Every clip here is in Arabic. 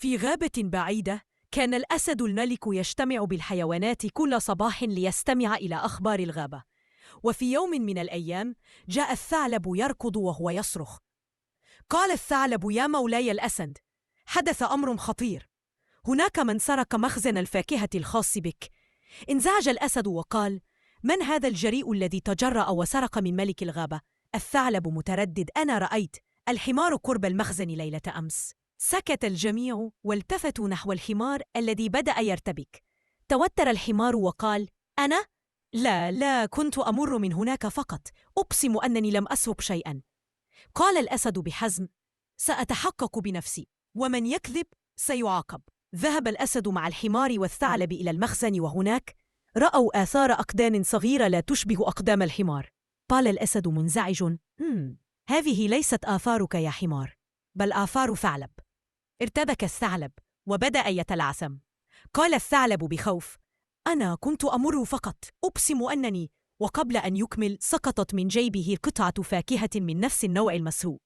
في غابة بعيدة كان الأسد الملك يجتمع بالحيوانات كل صباح ليستمع إلى أخبار الغابة. وفي يوم من الأيام جاء الثعلب يركض وهو يصرخ. قال الثعلب: يا مولاي الأسد، حدث أمر خطير، هناك من سرق مخزن الفاكهة الخاص بك. انزعج الأسد وقال: من هذا الجريء الذي تجرأ وسرق من ملك الغابة؟ الثعلب متردد: أنا رأيت الحمار قرب المخزن ليلة أمس. سكت الجميع والتفتوا نحو الحمار الذي بدأ يرتبك. توتر الحمار وقال: أنا؟ لا، كنت أمر من هناك فقط، أقسم أنني لم أسرق شيئا. قال الأسد بحزم: سأتحقق بنفسي، ومن يكذب سيعاقب. ذهب الأسد مع الحمار والثعلب إلى المخزن، وهناك رأوا آثار أقدام صغيرة لا تشبه أقدام الحمار. قال الأسد منزعج: هذه ليست آثارك يا حمار، بل آثار ثعلب. ارتبك الثعلب وبدأ يتلعثم. قال الثعلب بخوف: أنا كنت أمر فقط، أقسم أنني. وقبل أن يكمل سقطت من جيبه قطعة فاكهة من نفس النوع المسروق.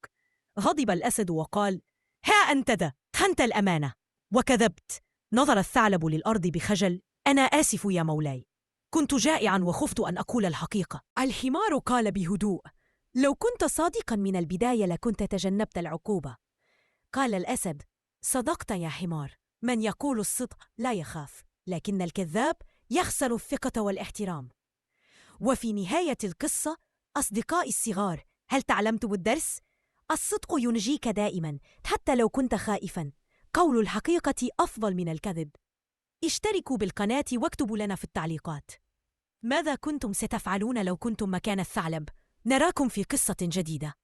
غضب الأسد وقال: ها أنت ذا، خنت الأمانة وكذبت. نظر الثعلب للأرض بخجل: أنا آسف يا مولاي، كنت جائعا وخفت أن أقول الحقيقة. الحمار قال بهدوء: لو كنت صادقا من البداية لكنت تجنبت العقوبة. قال الأسد: صدقت يا حمار، من يقول الصدق لا يخاف، لكن الكذاب يخسر الثقة والاحترام. وفي نهاية القصة: أصدقائي الصغار، هل تعلمتم الدرس؟ الصدق ينجيك دائما حتى لو كنت خائفا. قول الحقيقة أفضل من الكذب. اشتركوا بالقناة واكتبوا لنا في التعليقات ماذا كنتم ستفعلون لو كنتم مكان الثعلب. نراكم في قصة جديدة.